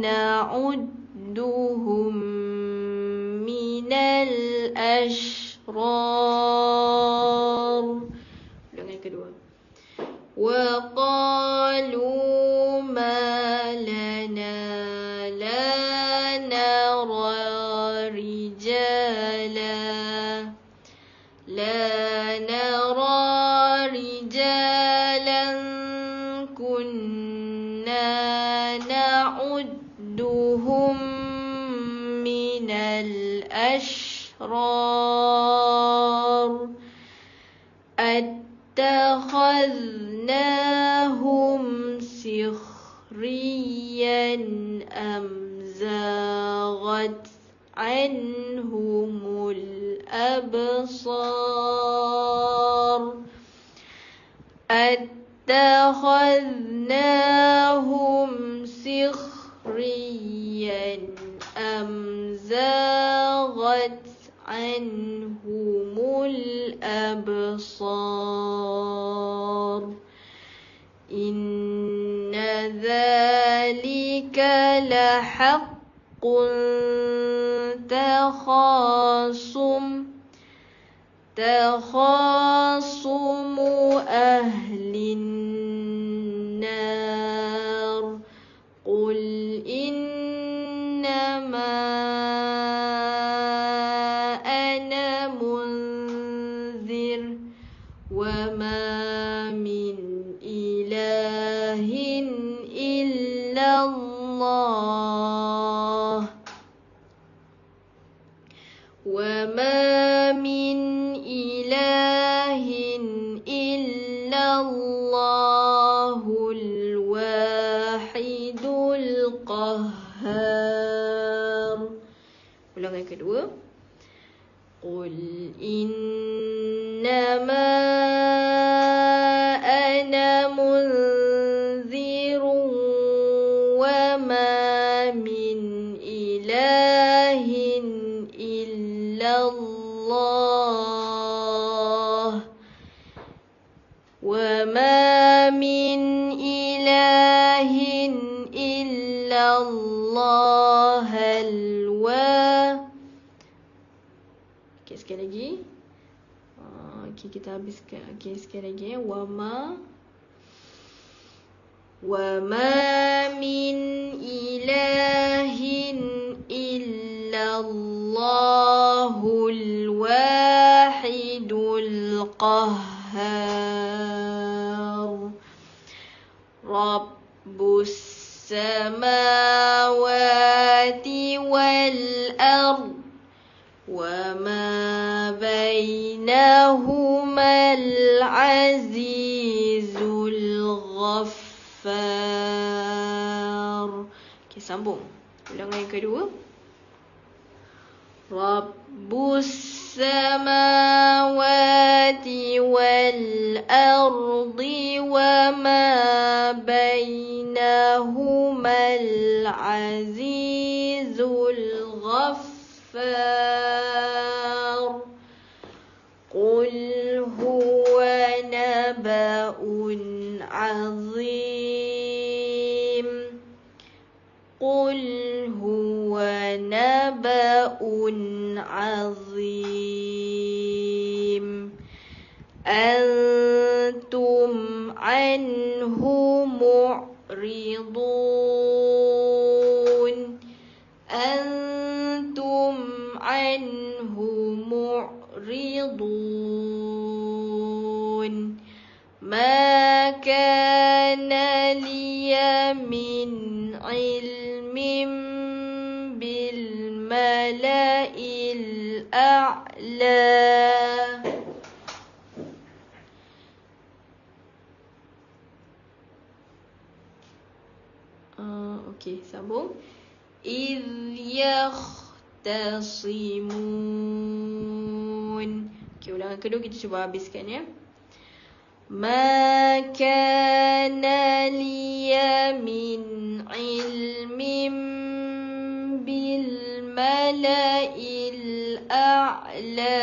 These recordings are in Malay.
نعدهم من الأشرار. Ulangan kedua. وقالوا ما لنا لا نرى رجالا كنا نعدهم من الأشرار أتخذناهم سخريا أم زاغت عنهم الأبصار أتخذناهم سخريا أم زاغت عنهم الأبصار إن ذلك لحق تخاصم أهل النار قل إنما أنا منذر وما من إله إلا الله الواحد القهار. Ulangan kedua. قل إنما أنا منذر وما من إله إلا الله وما من إله إلا الله Okay, sekali lagi. Okay, kita habiskan. Okay, sekali lagi. وما من إله إلا الله الواحد القهار رب السماوات والأرض وما بينهما العزيز الغفار. Okay, sambung. Ulangan yang kedua. Rabbus samawati wal ardi wa ma bainahumal azizul ghaffar. Qul huwa naba'un azim. Qul huwa naba'un azim. Antum anhu mu'ridun. Antum anhu mu'ridun. Ma kana liya min ilmin bil mala'il a'la. Okay, sambung. إِذْ يَخْتَصِمُونَ. Okay, ulangan kedua kita cuba habiskan ya. مَا كَانَ لِيَ مِنْ عِلْمٍ بِالْمَلَإِ الْأَعْلَى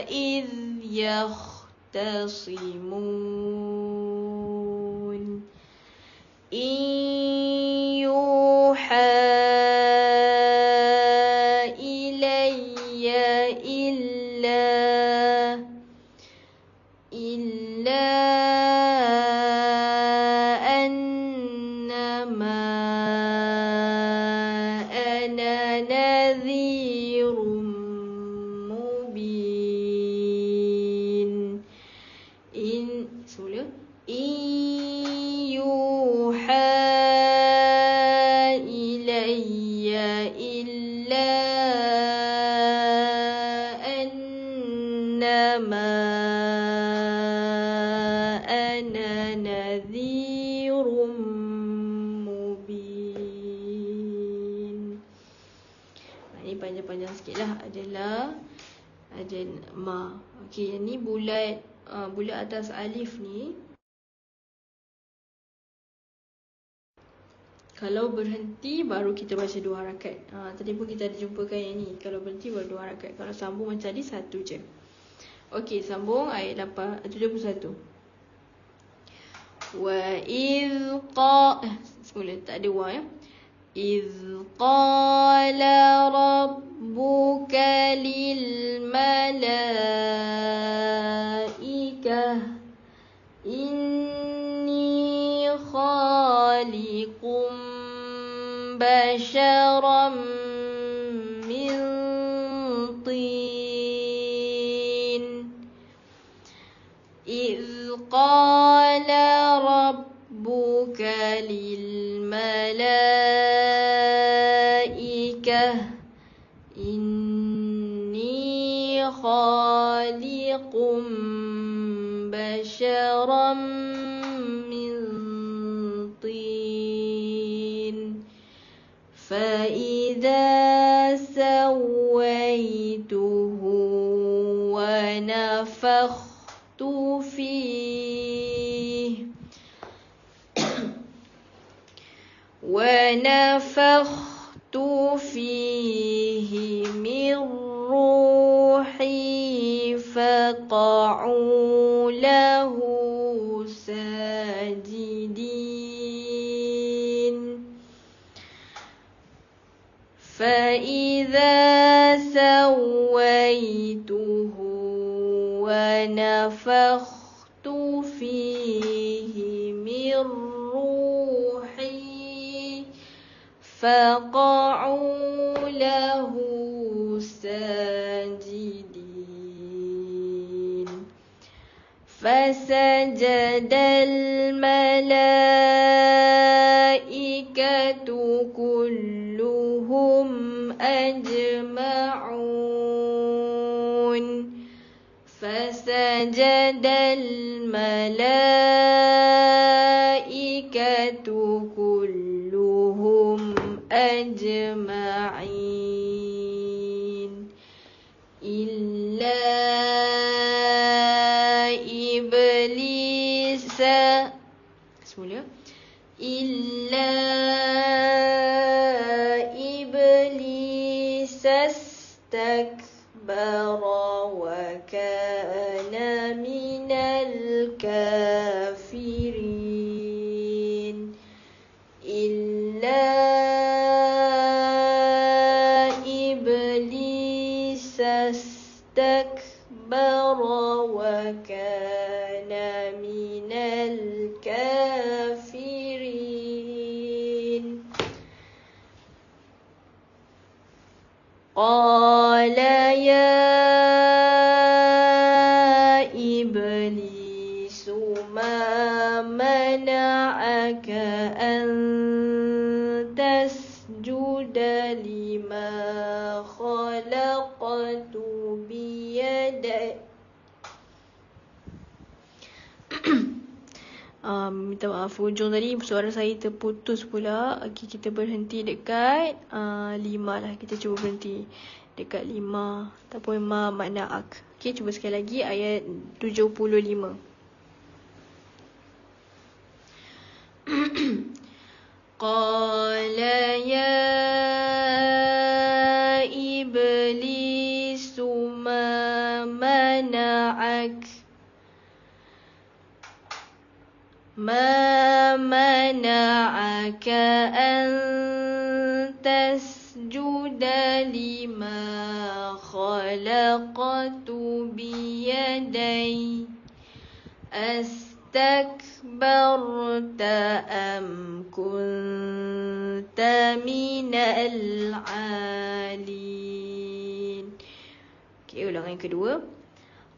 إِذْ يَخْتَصِمُونَ. yuha ilayya illa annama ana nadhirum mubin. Ini panjang-panjang sikit lah. Adalah ada ma. Okey, yang ni bulat atas alif ni. Kalau berhenti baru kita baca 2 harakat. Tadi pun kita ada jumpakan yang ni. Kalau berhenti baru 2 harakat. Kalau sambung macam tadi 1 je. Okey, sambung ayat 71. Wa idh semula tak ada wa ya. Idh qala rabbuka lil malaikah inni khaliqum basharam min tin. Idh qala rabbuka lil malaikah inni khaliqum basharam min tin. فإذا سويته ونفخت فيه من روحي فقعوا له ساجدين. فإذا سويته ونفخت فيه من روحي فقعوا له ساجدين. فسجد الملائكة كلهم أجمعون. فسجد الملائكة كلهم أجمعين إلا إبليس semula إلا إبليس استكبر وكان من الكافرين. إلا إبليس استكبر وكان من الكافرين. قال يا إبليس ما منعك أن تسجد لما خلقت بيدي. Minta maaf, hujung tadi suara saya terputus pula. Okay, kita berhenti dekat 5 lah. Kita cuba berhenti dekat 5. Ataupun ma makna ak. Okay, cuba sekali lagi ayat 75. Qala ya iblis ma mana'aka an tasjuda lima khalaqtu biyadai astakbarta am kunta minal alin. Okay, ulangan yang kedua.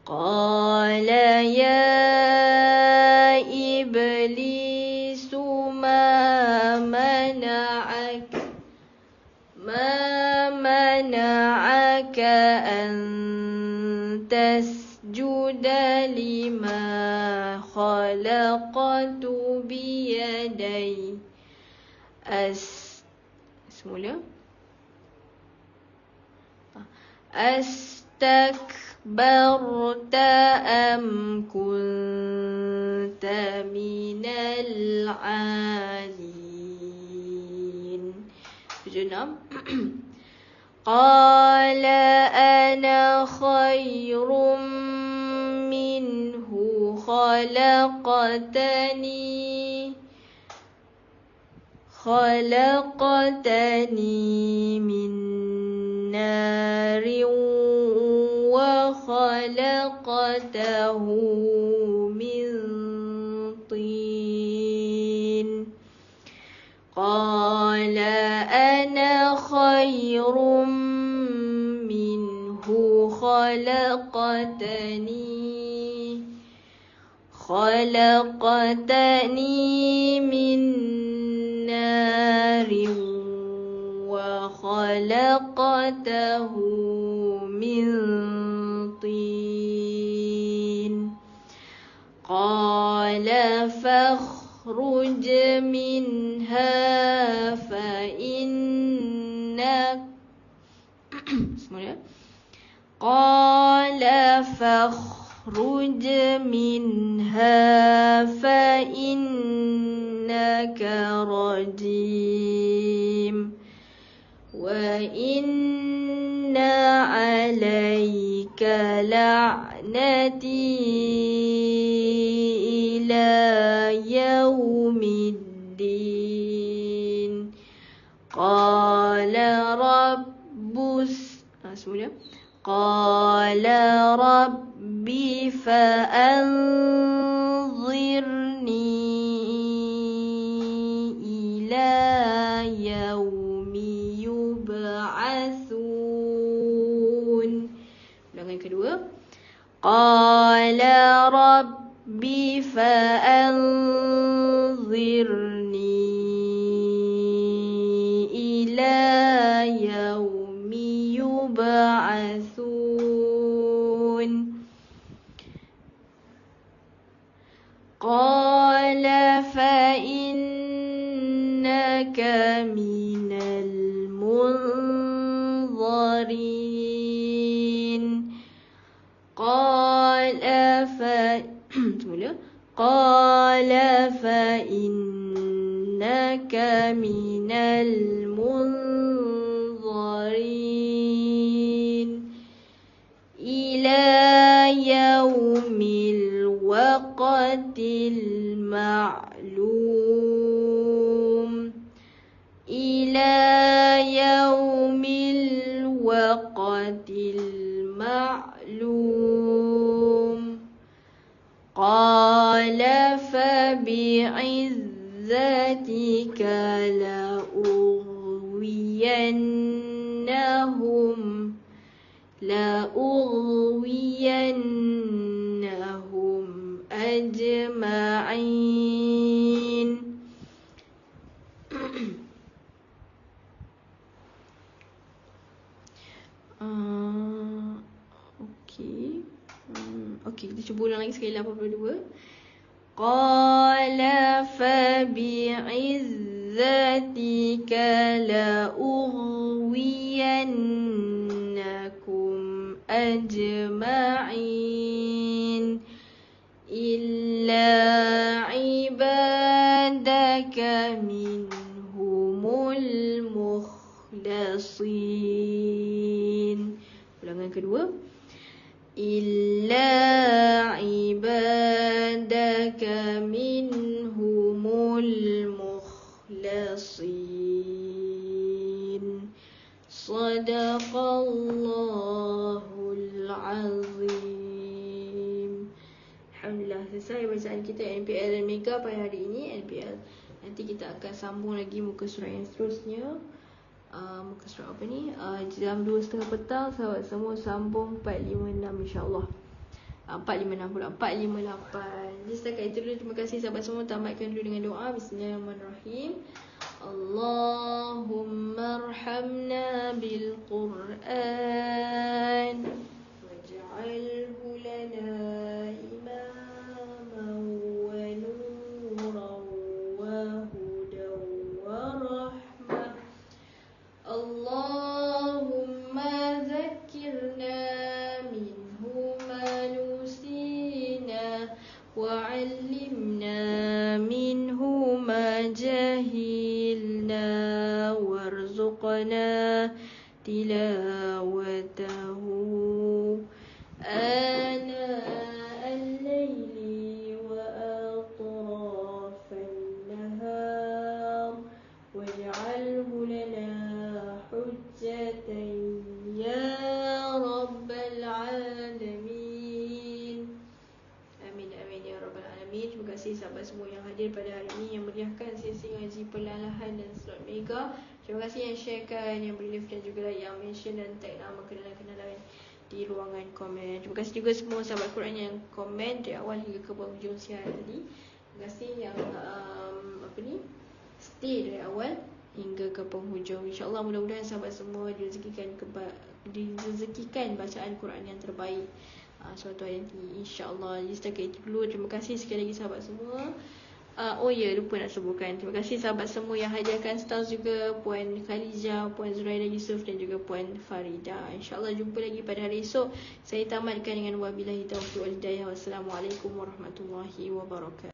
قال يا إبليس ما منعك أن تسجد لما خلقت بيدي semula أستكبرت أم كنت من العالين. 76. قال أنا خير منه خلقتني من نار وخلقته من طين. قال أنا خير منه خلقتني من نار وخلقته من طين. قال فاخرج منها فإنك رجيم وإن عليك لعنتي إلى يوم الدين. قال ربي فأنظرني إلى يوم يبعثون. Ulangan kedua. قال ربي فأنظرني إلى يوم يبعثون. قال فإنك من المنظرين. قال فإنك من المنظرين إلى يوم الوقت المعلوم. إلى يوم الوقت المعلوم. قال فبعزتك لأغوينهم أجمعين. Okey, kita cuba ulang lagi sekali 82. قال فبعزتك لأغوينكم أجمعين إلا عبادك منهم المخلصين. Ulangan kedua. إلا عبادك منهم المخلصين. صدق الله العظيم. Alhamdulillah, selesai bacaan kita NPL dan Mega pada hari ini. NPL nanti kita akan sambung lagi muka surat yang seterusnya. Muka surat apa ni? Jam 2.30 petang. Sahabat semua sambung 456 insyaAllah. 456 pula, 458. Jadi setakat itu dulu. Terima kasih sahabat semua. Tamatkan dulu dengan doa. Bismillahirrahmanirrahim. Allahumma arhamna bil Qur'an waj'alhu lana imaman wa nuran wa hudan wa rahmah. Allahumma zakkirna minhu ma nusina wa 'allimna minhu ma jahilna warzuqna tilawatahu ana al-layli wa atrafan nahar waj'alhu lana hujjatan ya rabbal alamin. Amin amin ya rabbal alamin. Terima kasih sahabat semua yang hadir pada hari ini, yang meriahkan sesi ngaji perlahan dan slot mega. Terima kasih yang sharekan, yang beri live dan juga yang mention dan tag nama kenalan-kenalan di ruangan komen. Terima kasih juga semua sahabat Quran yang komen dari awal hingga ke penghujung siaran tadi. Terima kasih yang stay dari awal hingga ke penghujung. InsyaAllah mudah-mudahan sahabat semua direzekikan bacaan Quran yang terbaik suatu hari nanti, insyaAllah. Jadi setakat itu dulu. Terima kasih sekali lagi sahabat semua. Lupa nak sebutkan. Terima kasih sahabat semua yang hadiahkan stars juga, Puan Khadijah, Puan Zuraida Yusof dan juga Puan Farida. InsyaAllah jumpa lagi pada hari esok. Saya tamatkan dengan wabillahi taufiq wal hidayah. Wassalamualaikum warahmatullahi wabarakatuh.